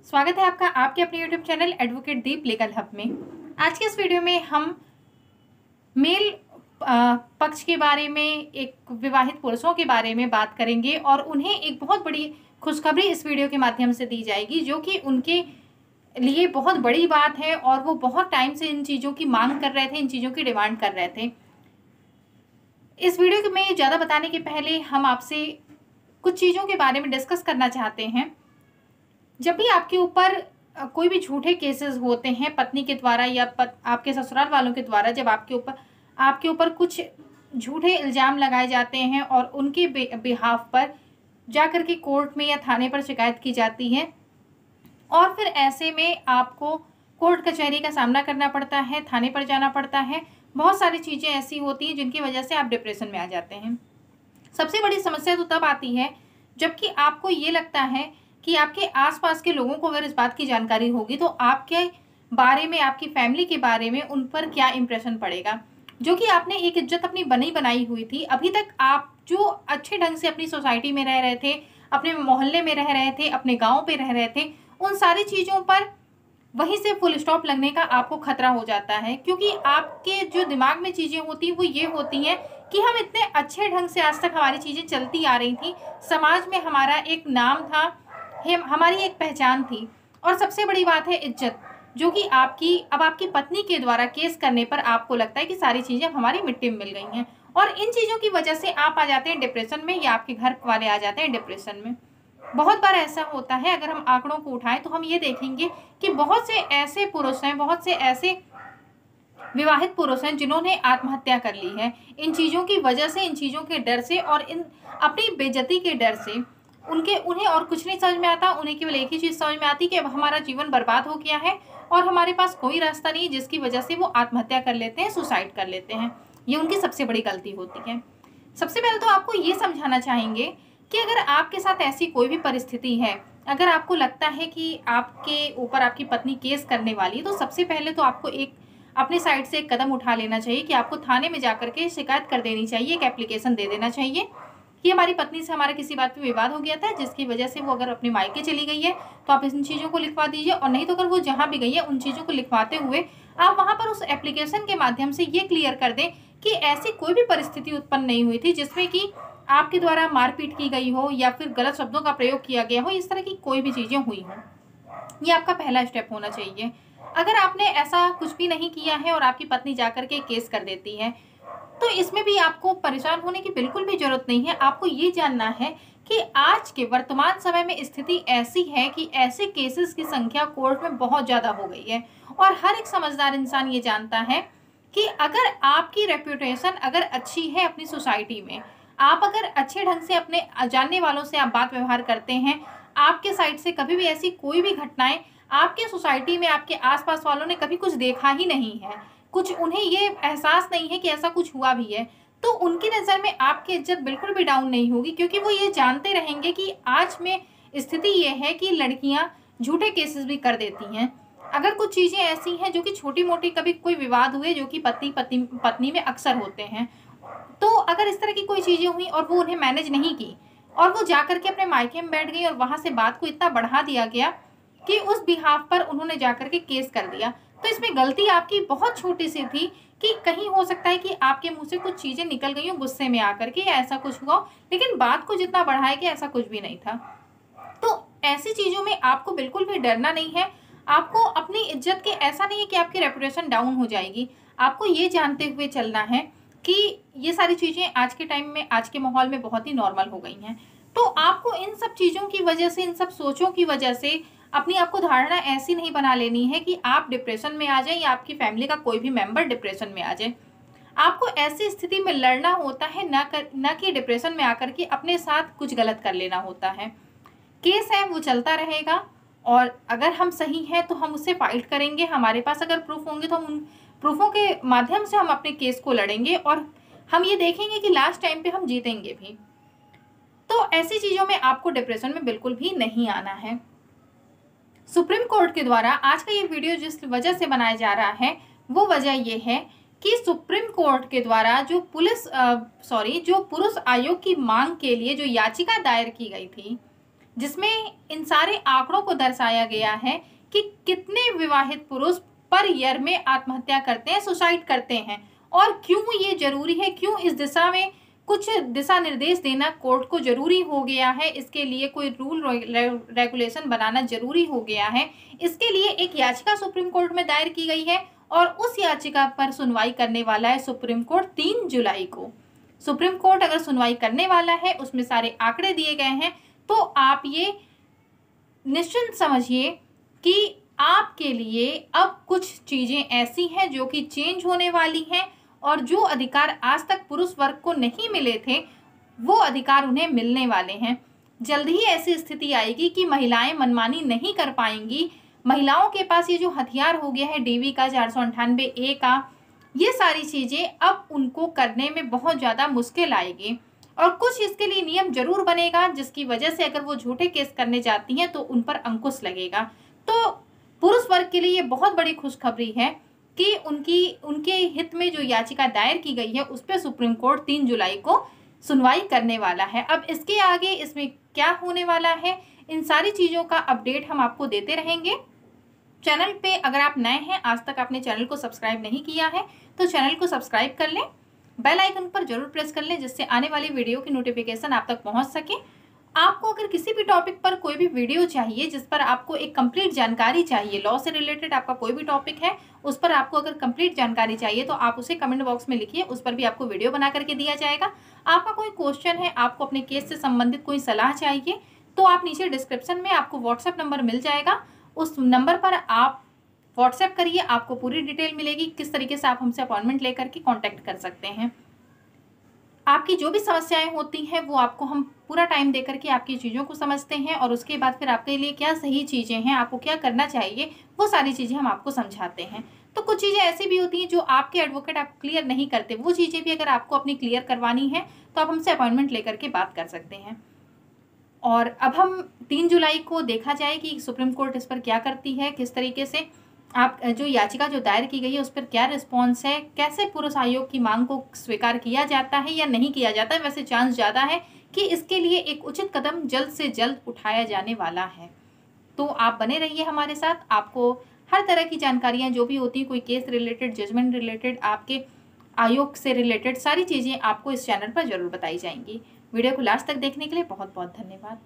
स्वागत है आपका आपके अपने यूट्यूब चैनल एडवोकेट दीप लीगल हब में। आज के इस वीडियो में हम मेल पक्ष के बारे में, एक विवाहित पुरुषों के बारे में बात करेंगे और उन्हें एक बहुत बड़ी खुशखबरी इस वीडियो के माध्यम से दी जाएगी, जो कि उनके लिए बहुत बड़ी बात है और वो बहुत टाइम से इन चीज़ों की मांग कर रहे थे, इन चीज़ों की डिमांड कर रहे थे। इस वीडियो में ज़्यादा बताने के पहले हम आपसे कुछ चीज़ों के बारे में डिस्कस करना चाहते हैं। जब भी आपके ऊपर कोई भी झूठे केसेस होते हैं पत्नी के द्वारा या आपके ससुराल वालों के द्वारा, जब आपके ऊपर कुछ झूठे इल्ज़ाम लगाए जाते हैं और उनके बिहाफ पर जाकर के कोर्ट में या थाने पर शिकायत की जाती है और फिर ऐसे में आपको कोर्ट कचहरी का सामना करना पड़ता है, थाने पर जाना पड़ता है, बहुत सारी चीज़ें ऐसी होती हैं जिनकी वजह से आप डिप्रेशन में आ जाते हैं। सबसे बड़ी समस्या तो तब आती है जबकि आपको ये लगता है कि आपके आसपास के लोगों को अगर इस बात की जानकारी होगी तो आपके बारे में, आपकी फैमिली के बारे में उन पर क्या इंप्रेशन पड़ेगा। जो कि आपने एक इज्जत अपनी बनी बनाई हुई थी, अभी तक आप जो अच्छे ढंग से अपनी सोसाइटी में रह रहे थे, अपने मोहल्ले में रह रहे थे, अपने गांव पे रह रहे थे, उन सारी चीज़ों पर वहीं से फुल स्टॉप लगने का आपको खतरा हो जाता है। क्योंकि आपके जो दिमाग में चीज़ें होती हैं वो ये होती हैं कि हम इतने अच्छे ढंग से आज तक हमारी चीज़ें चलती आ रही थी, समाज में हमारा एक नाम था, हमारी एक पहचान थी और सबसे बड़ी बात है इज्जत, जो कि आपकी पत्नी के द्वारा केस करने पर आपको लगता है कि सारी चीज़ें अब हमारी मिट्टी में मिल गई हैं और इन चीज़ों की वजह से आप आ जाते हैं डिप्रेशन में या आपके घर वाले आ जाते हैं डिप्रेशन में। बहुत बार ऐसा होता है, अगर हम आंकड़ों को उठाएं तो हम ये देखेंगे कि बहुत से ऐसे पुरुष हैं, बहुत से ऐसे विवाहित पुरुष हैं जिन्होंने आत्महत्या कर ली है इन चीज़ों की वजह से, इन चीज़ों के डर से और इन अपनी बेइज्जती के डर से। उन्हें और कुछ नहीं समझ में आता, उन्हें केवल एक ही चीज़ समझ में आती कि अब हमारा जीवन बर्बाद हो गया है और हमारे पास कोई रास्ता नहीं, जिसकी वजह से वो आत्महत्या कर लेते हैं, सुसाइड कर लेते हैं। ये उनकी सबसे बड़ी गलती होती है। सबसे पहले तो आपको ये समझाना चाहेंगे कि अगर आपके साथ ऐसी कोई भी परिस्थिति है, अगर आपको लगता है कि आपके ऊपर आपकी पत्नी केस करने वाली है, तो सबसे पहले तो आपको एक अपने साइड से एक कदम उठा लेना चाहिए कि आपको थाने में जाकर के शिकायत कर देनी चाहिए, एक एप्लीकेशन दे देना चाहिए कि हमारी पत्नी से हमारा किसी बात पे विवाद हो गया था, जिसकी वजह से वो अगर अपने मायके चली गई है तो आप इन चीज़ों को लिखवा दीजिए, और नहीं तो अगर वो जहाँ भी गई है उन चीज़ों को लिखवाते हुए आप वहाँ पर उस एप्लीकेशन के माध्यम से ये क्लियर कर दें कि ऐसी कोई भी परिस्थिति उत्पन्न नहीं हुई थी जिसमें कि आपके द्वारा मारपीट की गई हो या फिर गलत शब्दों का प्रयोग किया गया हो, इस तरह की कोई भी चीज़ें हुई हों। ये आपका पहला स्टेप होना चाहिए। अगर आपने ऐसा कुछ भी नहीं किया है और आपकी पत्नी जाकर के केस कर देती है, तो इसमें भी आपको परेशान होने की बिल्कुल भी जरूरत नहीं है। आपको ये जानना है कि आज के वर्तमान समय में स्थिति ऐसी है कि ऐसे केसेस की संख्या कोर्ट में बहुत ज़्यादा हो गई है और हर एक समझदार इंसान ये जानता है कि अगर आपकी रेप्यूटेशन अगर अच्छी है अपनी सोसाइटी में, आप अगर अच्छे ढंग से अपने जानने वालों से आप बात व्यवहार करते हैं, आपके साइड से कभी भी ऐसी कोई भी घटनाएं आपके सोसाइटी में आपके आसपास वालों ने कभी कुछ देखा ही नहीं है, कुछ उन्हें ये एहसास नहीं है कि ऐसा कुछ हुआ भी है, तो उनकी नज़र में आपकी इज्जत बिल्कुल भी डाउन नहीं होगी। क्योंकि वो ये जानते रहेंगे कि आज में स्थिति ये है कि लड़कियां झूठे केसेस भी कर देती हैं। अगर कुछ चीज़ें ऐसी हैं जो कि छोटी मोटी कभी कोई विवाद हुए जो कि पत्नी में अक्सर होते हैं, तो अगर इस तरह की कोई चीज़ें हुई और वो उन्हें मैनेज नहीं की और वो जाकर के अपने मायके में बैठ गई और वहाँ से बात को इतना बढ़ा दिया गया कि उस बिहाफ पर उन्होंने जाकर के केस कर दिया, तो इसमें गलती आपकी बहुत छोटी सी थी कि कहीं हो सकता है कि आपके मुंह से कुछ चीज़ें निकल गई हो गुस्से में आकर के या ऐसा कुछ हुआ, लेकिन बात को जितना बढ़ाया कि ऐसा कुछ भी नहीं था। तो ऐसी चीज़ों में आपको बिल्कुल भी डरना नहीं है। आपको अपनी इज्जत के, ऐसा नहीं है कि आपकी रेपुटेशन डाउन हो जाएगी, आपको ये जानते हुए चलना है कि ये सारी चीज़ें आज के टाइम में, आज के माहौल में बहुत ही नॉर्मल हो गई हैं। तो आपको इन सब चीज़ों की वजह से, इन सब सोचों की वजह से अपनी आपको धारणा ऐसी नहीं बना लेनी है कि आप डिप्रेशन में आ जाए या आपकी फैमिली का कोई भी मेंबर डिप्रेशन में आ जाए। आपको ऐसी स्थिति में लड़ना होता है, ना कि डिप्रेशन में आकर के अपने साथ कुछ गलत कर लेना होता है। केस है वो चलता रहेगा और अगर हम सही हैं तो हम उससे फाइट करेंगे, हमारे पास अगर प्रूफ होंगे तो हम उन प्रूफों के माध्यम से हम अपने केस को लड़ेंगे और हम ये देखेंगे कि लास्ट टाइम पे हम जीतेंगे भी। तो ऐसी चीज़ों में आपको डिप्रेशन में बिल्कुल भी नहीं आना है। सुप्रीम कोर्ट के द्वारा आज का ये वीडियो जिस वजह से बनाया जा रहा है वो वजह ये है कि सुप्रीम कोर्ट के द्वारा जो पुरुष आयोग की मांग के लिए जो याचिका दायर की गई थी, जिसमें इन सारे आंकड़ों को दर्शाया गया है कि कितने विवाहित पुरुष पर ईयर में आत्महत्या करते हैं, सुसाइड करते हैं, और क्यों ये जरूरी है, क्यों इस दिशा में कुछ दिशा निर्देश देना कोर्ट को जरूरी हो गया है, इसके लिए कोई रूल रेगुलेशन बनाना जरूरी हो गया है। इसके लिए एक याचिका सुप्रीम कोर्ट में दायर की गई है और उस याचिका पर सुनवाई करने वाला है सुप्रीम कोर्ट 3 जुलाई को। सुप्रीम कोर्ट अगर सुनवाई करने वाला है, उसमें सारे आंकड़े दिए गए हैं, तो आप ये निश्चिंत समझिए कि आपके लिए अब कुछ चीजें ऐसी हैं जो कि चेंज होने वाली हैं, और जो अधिकार आज तक पुरुष वर्ग को नहीं मिले थे वो अधिकार उन्हें मिलने वाले हैं। जल्द ही ऐसी स्थिति आएगी कि महिलाएं मनमानी नहीं कर पाएंगी। महिलाओं के पास ये जो हथियार हो गया है DV का, 498A का, ये सारी चीजें अब उनको करने में बहुत ज्यादा मुश्किल आएगी, और कुछ इसके लिए नियम जरूर बनेगा जिसकी वजह से अगर वो झूठे केस करने जाती हैं तो उन पर अंकुश लगेगा। तो पुरुष वर्ग के लिए ये बहुत बड़ी खुशखबरी है कि उनके हित में जो याचिका दायर की गई है उस पर सुप्रीम कोर्ट 3 जुलाई को सुनवाई करने वाला है। अब इसके आगे इसमें क्या होने वाला है, इन सारी चीज़ों का अपडेट हम आपको देते रहेंगे। चैनल पे अगर आप नए हैं, आज तक आपने चैनल को सब्सक्राइब नहीं किया है तो चैनल को सब्सक्राइब कर लें, बेल आइकन पर जरूर प्रेस कर लें जिससे आने वाली वीडियो की नोटिफिकेशन आप तक पहुंच सके। आपको अगर किसी भी टॉपिक पर कोई भी वीडियो चाहिए जिस पर आपको एक कंप्लीट जानकारी चाहिए, लॉ से रिलेटेड आपका कोई भी टॉपिक है उस पर आपको अगर कंप्लीट जानकारी चाहिए तो आप उसे कमेंट बॉक्स में लिखिए, उस पर भी आपको वीडियो बना करके दिया जाएगा। आपका कोई क्वेश्चन है, आपको अपने केस से संबंधित कोई सलाह चाहिए, तो आप नीचे डिस्क्रिप्शन में आपको व्हाट्सएप नंबर मिल जाएगा, उस नंबर पर आप व्हाट्सएप करिए, आपको पूरी डिटेल मिलेगी किस तरीके से आप हमसे अपॉइंटमेंट लेकर के कॉन्टैक्ट कर सकते हैं। आपकी जो भी समस्याएं होती हैं वो आपको हम पूरा टाइम देकर के आपकी चीज़ों को समझते हैं, और उसके बाद फिर आपके लिए क्या सही चीज़ें हैं, आपको क्या करना चाहिए, वो सारी चीज़ें हम आपको समझाते हैं। तो कुछ चीज़ें ऐसी भी होती हैं जो आपके एडवोकेट आपको क्लियर नहीं करते, वो चीज़ें भी अगर आपको अपनी क्लियर करवानी है तो आप हमसे अपॉइंटमेंट लेकर के बात कर सकते हैं। और अब हम 3 जुलाई को देखा जाए कि सुप्रीम कोर्ट इस पर क्या करती है, किस तरीके से आप जो याचिका जो दायर की गई है उस पर क्या रिस्पॉन्स है, कैसे पुरुष आयोग की मांग को स्वीकार किया जाता है या नहीं किया जाता है। वैसे चांस ज़्यादा है कि इसके लिए एक उचित कदम जल्द से जल्द उठाया जाने वाला है। तो आप बने रहिए हमारे साथ, आपको हर तरह की जानकारियाँ जो भी होती हैं, कोई केस रिलेटेड, जजमेंट रिलेटेड, आपके आयोग से रिलेटेड सारी चीज़ें आपको इस चैनल पर जरूर बताई जाएंगी। वीडियो को लास्ट तक देखने के लिए बहुत बहुत धन्यवाद।